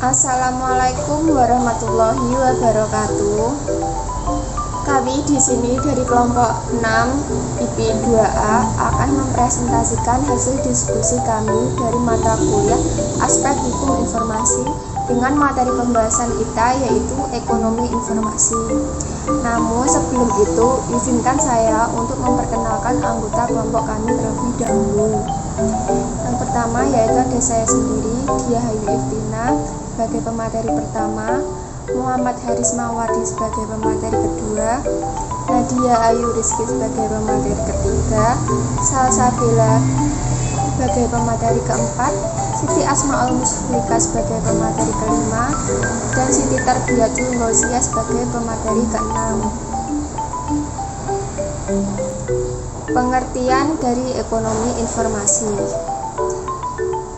Assalamualaikum warahmatullahi wabarakatuh. Kami di sini dari kelompok 6 IP 2A akan mempresentasikan hasil diskusi kami dari mata kuliah Aspek Hukum Informasi dengan materi pembahasan kita yaitu Ekonomi Informasi. Namun sebelum itu, izinkan saya untuk memperkenalkan anggota kelompok kami terlebih dahulu. Yang pertama yaitu ada saya sendiri, Diah Hayu Iftina sebagai pemateri pertama, Muhammad Haris Mawadi sebagai pemateri kedua, Nadia Ayu Rizky sebagai pemateri ketiga, Salsabila sebagai pemateri keempat, Siti Asmaul Musfika sebagai pemateri kelima, dan Siti Tarbiyatul Ghausiyah sebagai pemateri keenam. Pengertian dari ekonomi informasi.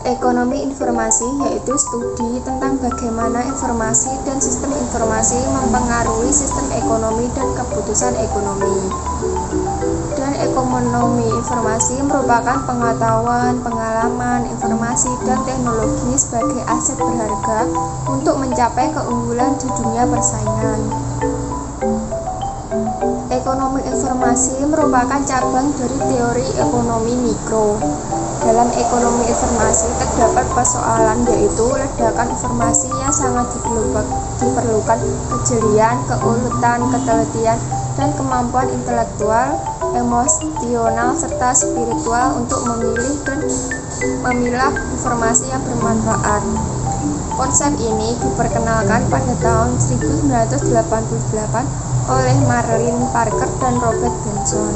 Ekonomi informasi yaitu studi tentang bagaimana informasi dan sistem informasi mempengaruhi sistem ekonomi dan keputusan ekonomi. Dan ekonomi informasi merupakan pengetahuan, pengalaman, informasi, dan teknologi sebagai aset berharga untuk mencapai keunggulan di dunia persaingan. Ekonomi informasi merupakan cabang dari teori ekonomi mikro. Dalam ekonomi informasi terdapat persoalan yaitu ledakan informasi yang sangat diperlukan kejelian, keuletan, ketelitian, dan kemampuan intelektual, emosional, serta spiritual untuk memilih dan memilah informasi yang bermanfaat. Konsep ini diperkenalkan pada tahun 1988 oleh Marlin Parker dan Robert Benson.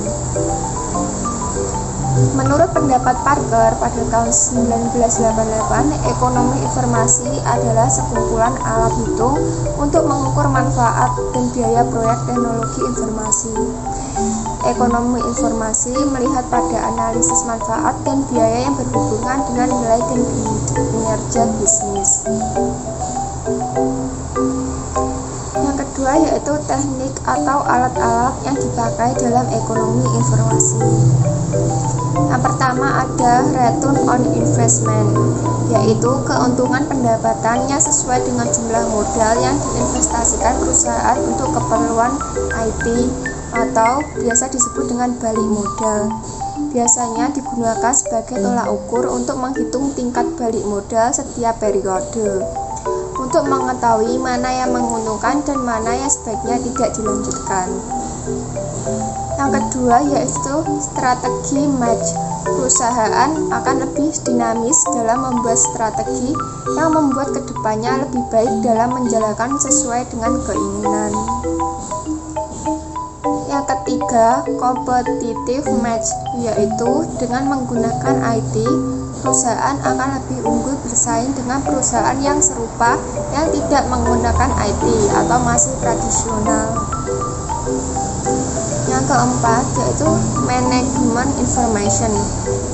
Menurut pendapat Parker, pada tahun 1988, ekonomi informasi adalah sekumpulan alat hitung untuk mengukur manfaat dan biaya proyek teknologi informasi. Ekonomi informasi melihat pada analisis manfaat dan biaya yang berhubungan dengan nilai dan kinerja bisnis. Yang kedua yaitu teknik atau alat-alat yang dipakai dalam ekonomi informasi. Yang pertama ada return on investment, yaitu keuntungan pendapatannya sesuai dengan jumlah modal yang diinvestasikan perusahaan untuk keperluan IT atau biasa disebut dengan balik modal. Biasanya digunakan sebagai tolak ukur untuk menghitung tingkat balik modal setiap periode, untuk mengetahui mana yang menguntungkan dan mana yang sebaiknya tidak dilanjutkan. Yang kedua yaitu strategi match. Perusahaan akan lebih dinamis dalam membuat strategi yang membuat kedepannya lebih baik dalam menjalankan sesuai dengan keinginan. Yang ketiga, competitive match, yaitu dengan menggunakan IT, perusahaan akan lebih unggul bersaing dengan perusahaan yang serupa yang tidak menggunakan IT atau masih tradisional. Yang keempat yaitu management information,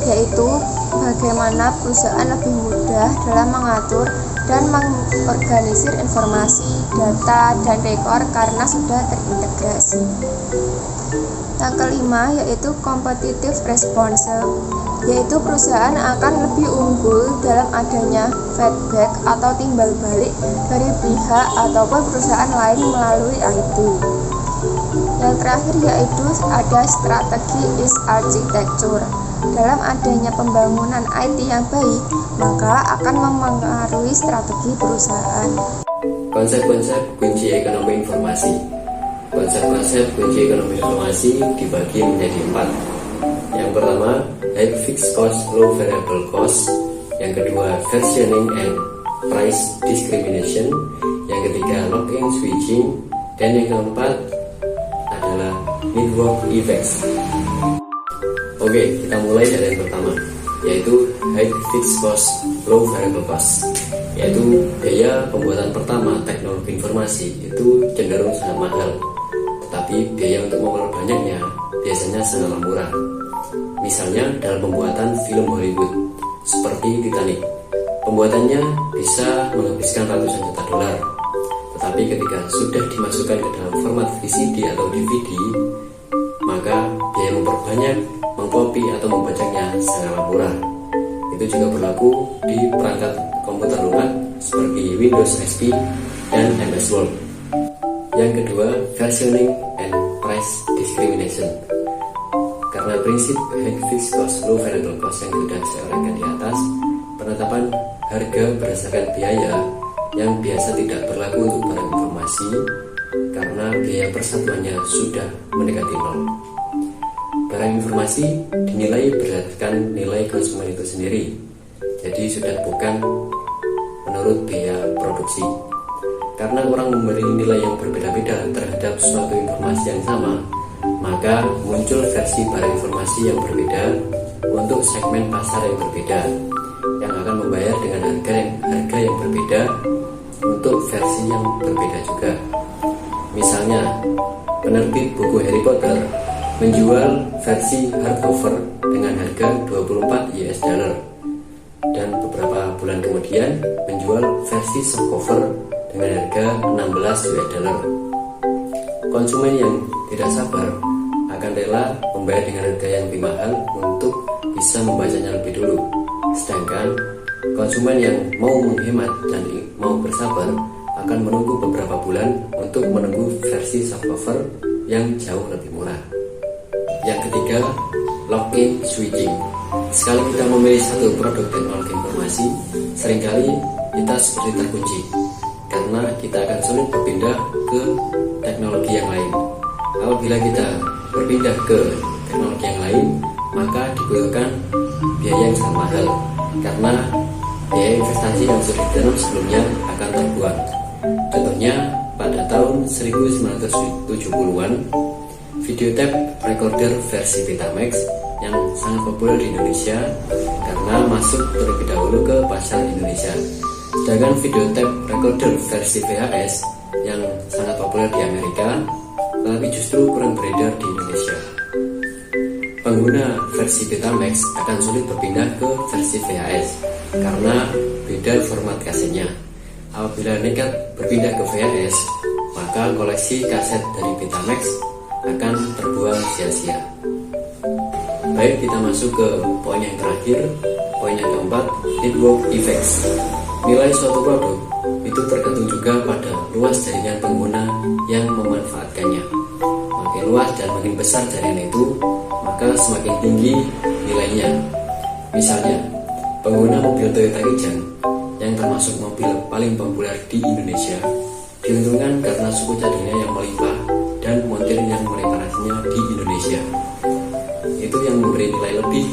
yaitu bagaimana perusahaan lebih mudah dalam mengatur dan mengorganisir informasi, data, dan rekor karena sudah terintegrasi. Yang kelima yaitu competitive response, yaitu perusahaan akan lebih unggul dalam adanya feedback atau timbal balik dari pihak ataupun perusahaan lain melalui IT. Yang terakhir yaitu ada strategi is architecture. Dalam adanya pembangunan IT yang baik, maka akan mempengaruhi strategi perusahaan. Konsep-konsep kunci ekonomi informasi. Konsep-konsep kunci ekonomi informasi dibagi menjadi 4. Yang pertama, high fixed cost, low variable cost. Yang kedua, versioning and price discrimination. Yang ketiga, lock-in switching. Dan yang keempat adalah network effects. Oke, kita mulai dari yang pertama, yaitu high fixed cost, low variable cost, yaitu biaya pembuatan pertama teknologi informasi itu cenderung sangat mahal, tetapi biaya untuk memperbanyaknya biasanya sangat murah. Misalnya dalam pembuatan film Hollywood seperti Titanic, pembuatannya bisa menghabiskan ratusan juta dolar, tetapi ketika sudah dimasukkan ke dalam format VCD atau DVD, maka biaya memperbanyak, mengcopy atau membacanya sangatlah murah. Itu juga berlaku di perangkat komputer lunak seperti Windows XP dan MS Word. Yang kedua, versioning and price discrimination. Karena prinsip high fixed cost low variable cost yang sudah saya uraikan di atas, penetapan harga berdasarkan biaya yang biasa tidak berlaku untuk barang informasi karena biaya persatuannya sudah mendekati nol. Barang informasi dinilai berdasarkan nilai konsumen itu sendiri, jadi sudah bukan menurut biaya produksi. Karena orang memberi nilai yang berbeda-beda terhadap suatu informasi yang sama, maka muncul versi barang informasi yang berbeda untuk segmen pasar yang berbeda, yang akan membayar dengan harga yang berbeda untuk versi yang berbeda juga. Misalnya, penerbit buku Harry Potter menjual versi hardcover dengan harga 24 US dollar dan beberapa bulan kemudian menjual versi softcover dengan harga 16 US dollar. Konsumen yang tidak sabar akan rela membayar dengan harga yang lebih mahal untuk bisa membacanya lebih dulu. Sedangkan konsumen yang mau menghemat dan mau bersabar akan menunggu beberapa bulan untuk menunggu versi softcover yang jauh lebih murah. Yang ketiga, lock-in switching. Sekali kita memilih satu produk teknologi informasi, seringkali kita seperti terkunci karena kita akan sulit berpindah ke teknologi yang lain. Apabila kita berpindah ke teknologi yang lain, maka dibutuhkan biaya yang sangat mahal karena biaya investasi yang sudah ditanam sebelumnya akan terbuang. Contohnya, pada tahun 1970-an, video tape recorder versi Betamax yang sangat populer di Indonesia karena masuk terlebih dahulu ke pasar Indonesia. Sedangkan video tape recorder versi VHS yang sangat populer di Amerika, tapi justru kurang beredar di Indonesia. Pengguna versi Betamax akan sulit berpindah ke versi VHS karena beda format kasetnya. Apabila nekat berpindah ke VHS, maka koleksi kaset dari Betamax akan terbuang sia-sia. Baik, kita masuk ke poin yang terakhir. Poin yang keempat, network effects. Nilai suatu produk itu tergantung juga pada luas jaringan pengguna yang memanfaatkannya. Makin luas dan makin besar jaringan itu, maka semakin tinggi nilainya. Misalnya, pengguna mobil Toyota Kijang yang termasuk mobil paling populer di Indonesia diuntungkan karena suku cadangnya yang melimpah dan montir yang mereparasinya di Indonesia. Itu yang memberi nilai lebih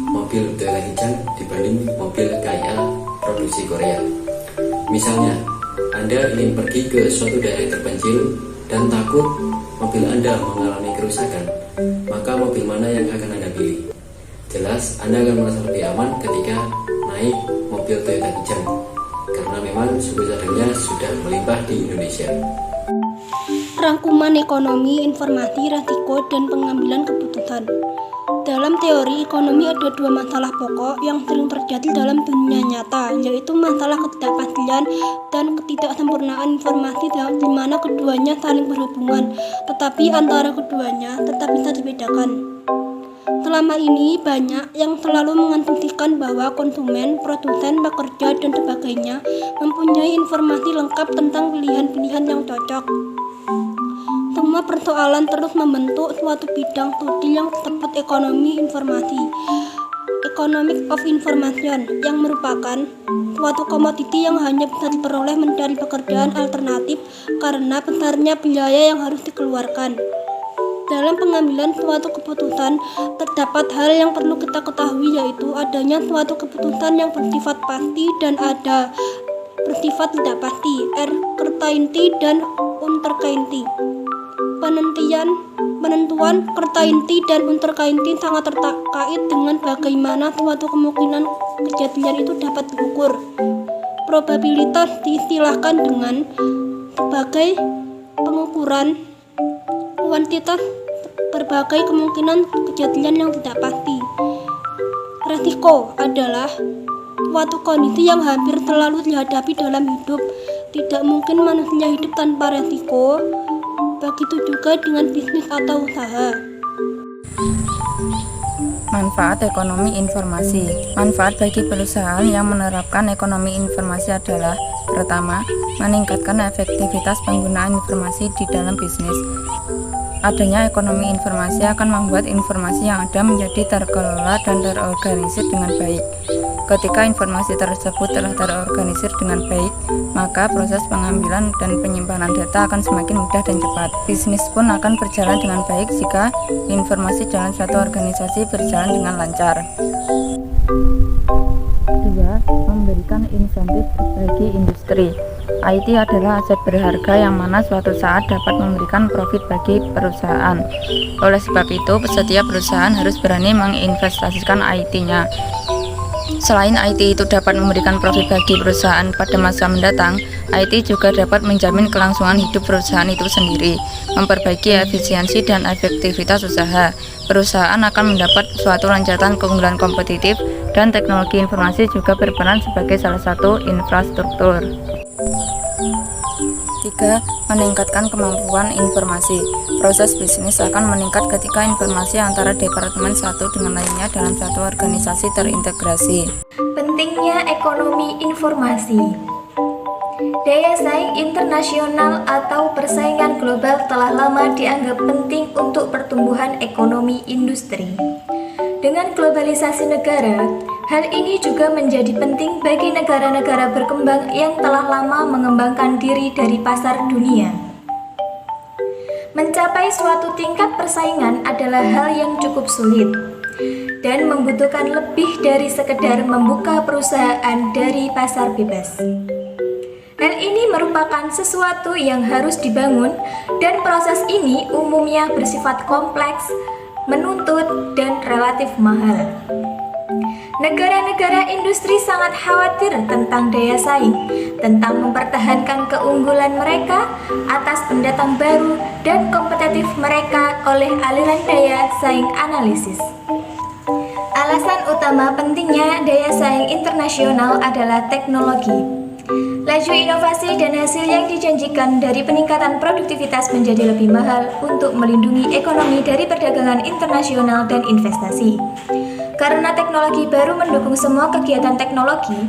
mobil Toyota Kijang dibanding mobil KIA produksi Korea. Misalnya, Anda ingin pergi ke suatu daerah terpencil dan takut mobil Anda mengalami kerusakan, maka mobil mana yang akan Anda pilih? Jelas, Anda akan merasa lebih aman ketika naik mobil Toyota Kijang karena memang suku cadangnya sudah melimpah di Indonesia. Rangkuman ekonomi, informasi, resiko, dan pengambilan keputusan. Dalam teori ekonomi ada dua masalah pokok yang sering terjadi dalam dunia nyata, yaitu masalah ketidakpastian dan ketidaksempurnaan informasi di mana keduanya saling berhubungan, tetapi antara keduanya tetap bisa dibedakan. Selama ini banyak yang selalu mengasumsikan bahwa konsumen, produsen, pekerja, dan sebagainya mempunyai informasi lengkap tentang pilihan-pilihan yang cocok. Semua persoalan terus membentuk suatu bidang studi yang disebut ekonomi informasi, economic of information, yang merupakan suatu komoditi yang hanya bisa diperoleh mencari pekerjaan alternatif karena besarnya biaya yang harus dikeluarkan. Dalam pengambilan suatu keputusan, terdapat hal yang perlu kita ketahui, yaitu adanya suatu keputusan yang bersifat pasti dan ada bersifat tidak pasti, certainty dan uncertainty. Penentuan certainty dan uncertainty sangat terkait dengan bagaimana suatu kemungkinan kejadian itu dapat diukur. Probabilitas diistilahkan dengan sebagai pengukuran kuantitas berbagai kemungkinan kejadian yang tidak pasti. Resiko adalah suatu kondisi yang hampir selalu dihadapi dalam hidup. Tidak mungkin manusia hidup tanpa resiko. Begitu juga dengan bisnis atau usaha. Manfaat ekonomi informasi. Manfaat bagi perusahaan yang menerapkan ekonomi informasi adalah: pertama, meningkatkan efektivitas penggunaan informasi di dalam bisnis. Adanya ekonomi informasi akan membuat informasi yang ada menjadi terkelola dan terorganisir dengan baik. Ketika informasi tersebut telah terorganisir dengan baik, maka proses pengambilan dan penyimpanan data akan semakin mudah dan cepat. Bisnis pun akan berjalan dengan baik jika informasi dalam suatu organisasi berjalan dengan lancar. 2. Memberikan insentif bagi industri. IT adalah aset berharga yang mana suatu saat dapat memberikan profit bagi perusahaan. Oleh sebab itu, setiap perusahaan harus berani menginvestasikan IT-nya. Selain IT itu dapat memberikan profit bagi perusahaan pada masa mendatang, IT juga dapat menjamin kelangsungan hidup perusahaan itu sendiri, memperbaiki efisiensi dan efektivitas usaha. Perusahaan akan mendapat suatu loncatan keunggulan kompetitif, dan teknologi informasi juga berperan sebagai salah satu infrastruktur. 3. Meningkatkan kemampuan informasi. Proses bisnis akan meningkat ketika informasi antara departemen satu dengan lainnya dalam satu organisasi terintegrasi. Pentingnya ekonomi informasi. Daya saing internasional atau persaingan global telah lama dianggap penting untuk pertumbuhan ekonomi industri. Dengan globalisasi negara, hal ini juga menjadi penting bagi negara-negara berkembang yang telah lama mengembangkan diri dari pasar dunia. Mencapai suatu tingkat persaingan adalah hal yang cukup sulit dan membutuhkan lebih dari sekedar membuka perusahaan dari pasar bebas. Hal ini merupakan sesuatu yang harus dibangun, dan proses ini umumnya bersifat kompleks, menuntut, dan relatif mahal. Negara-negara industri sangat khawatir tentang daya saing, tentang mempertahankan keunggulan mereka atas pendatang baru dan kompetitif mereka oleh aliran daya saing analisis. Alasan utama pentingnya daya saing internasional adalah teknologi. Laju inovasi dan hasil yang dijanjikan dari peningkatan produktivitas menjadi lebih mahal untuk melindungi ekonomi dari perdagangan internasional dan investasi. Karena teknologi baru mendukung semua kegiatan teknologi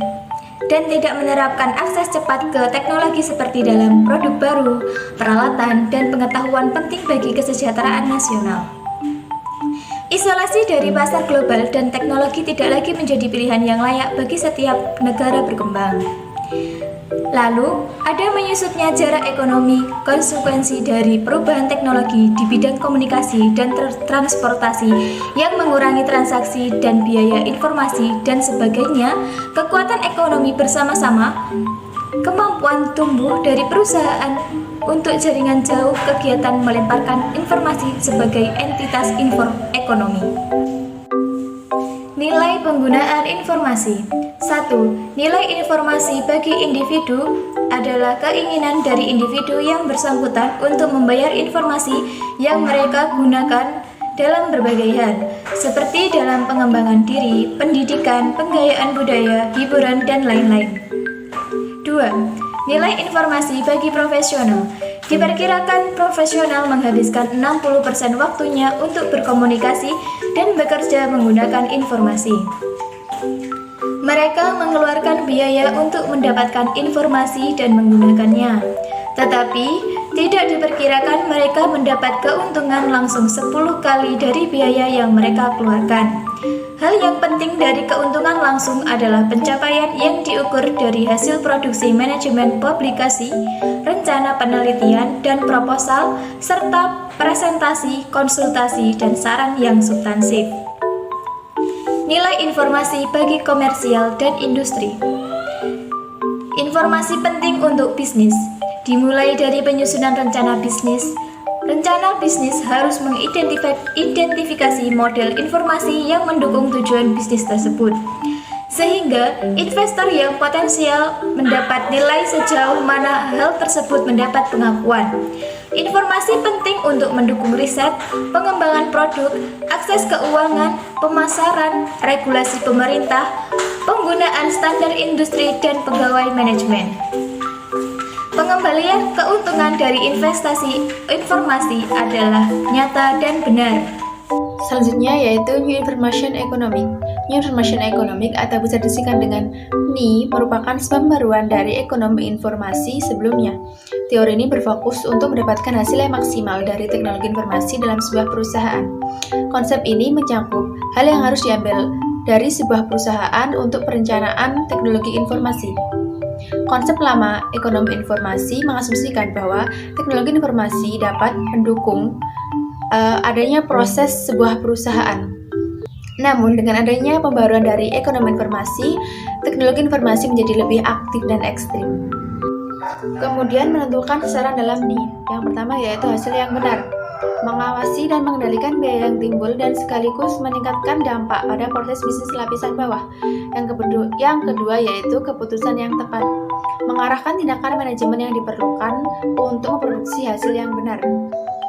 dan tidak menerapkan akses cepat ke teknologi seperti dalam produk baru, peralatan, dan pengetahuan penting bagi kesejahteraan nasional. Isolasi dari pasar global dan teknologi tidak lagi menjadi pilihan yang layak bagi setiap negara berkembang. Lalu, ada menyusutnya jarak ekonomi, konsekuensi dari perubahan teknologi di bidang komunikasi dan transportasi yang mengurangi transaksi dan biaya informasi dan sebagainya, kekuatan ekonomi bersama-sama, kemampuan tumbuh dari perusahaan untuk jaringan jauh kegiatan melemparkan informasi sebagai entitas ekonomi. Nilai penggunaan informasi. 1. Nilai informasi bagi individu adalah keinginan dari individu yang bersangkutan untuk membayar informasi yang mereka gunakan dalam berbagai hal, seperti dalam pengembangan diri, pendidikan, penggayaan budaya, hiburan, dan lain-lain. 2. Nilai informasi bagi profesional. Diperkirakan profesional menghabiskan 60% waktunya untuk berkomunikasi dan bekerja menggunakan informasi. Mereka mengeluarkan biaya untuk mendapatkan informasi dan menggunakannya, tetapi tidak diperkirakan mereka mendapat keuntungan langsung 10 kali dari biaya yang mereka keluarkan. Hal yang penting dari keuntungan langsung adalah pencapaian yang diukur dari hasil produksi manajemen publikasi, rencana penelitian dan proposal, serta presentasi, konsultasi, dan saran yang substansif. Nilai informasi bagi komersial dan industri. Informasi penting untuk bisnis, dimulai dari penyusunan rencana bisnis. Rencana bisnis harus mengidentifikasi model informasi yang mendukung tujuan bisnis tersebut, sehingga investor yang potensial mendapat nilai sejauh mana hal tersebut mendapat pengakuan. Informasi penting untuk mendukung riset, pengembangan produk, akses keuangan, pemasaran, regulasi pemerintah, penggunaan standar industri, dan pegawai manajemen. Pengembalian keuntungan dari investasi informasi adalah nyata dan benar. Selanjutnya yaitu New Information Economic. New Information Economic atau bisa disingkat dengan NI merupakan pembaruan dari ekonomi informasi sebelumnya. Teori ini berfokus untuk mendapatkan hasil yang maksimal dari teknologi informasi dalam sebuah perusahaan. Konsep ini mencakup hal yang harus diambil dari sebuah perusahaan untuk perencanaan teknologi informasi. Konsep lama ekonomi informasi mengasumsikan bahwa teknologi informasi dapat mendukung adanya proses sebuah perusahaan. Namun, dengan adanya pembaruan dari ekonomi informasi, teknologi informasi menjadi lebih aktif dan ekstrim. Kemudian menentukan sasaran dalam NI. Yang pertama yaitu hasil yang benar, mengawasi dan mengendalikan biaya yang timbul dan sekaligus meningkatkan dampak pada proses bisnis lapisan bawah. Yang kedua yaitu keputusan yang tepat, mengarahkan tindakan manajemen yang diperlukan untuk memproduksi hasil yang benar.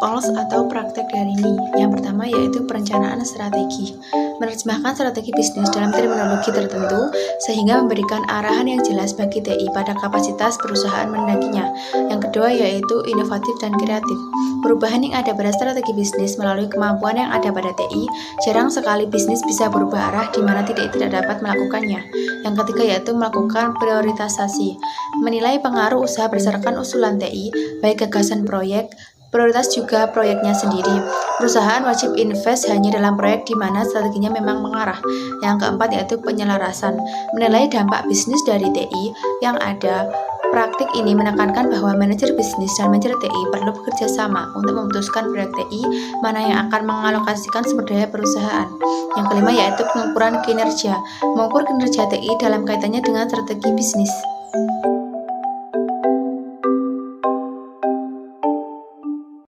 Goals atau praktek dari NI. Yang pertama yaitu perencanaan strategi, menerjemahkan strategi bisnis dalam terminologi tertentu sehingga memberikan arahan yang jelas bagi TI pada kapasitas perusahaan mendakinya. Yang kedua yaitu inovatif dan kreatif, perubahan yang ada pada strategi bisnis melalui kemampuan yang ada pada TI. Jarang sekali bisnis bisa berubah arah di mana TI tidak dapat melakukannya. Yang ketiga yaitu melakukan prioritasasi, menilai pengaruh usaha berdasarkan usulan TI, baik gagasan proyek, prioritas juga proyeknya sendiri. Perusahaan wajib invest hanya dalam proyek di mana strateginya memang mengarah. Yang keempat yaitu penyelarasan, menilai dampak bisnis dari TI yang ada. Praktik ini menekankan bahwa manajer bisnis dan manajer TI perlu bekerja sama untuk memutuskan proyek TI mana yang akan mengalokasikan sumber daya perusahaan. Yang kelima yaitu pengukuran kinerja, mengukur kinerja TI dalam kaitannya dengan strategi bisnis.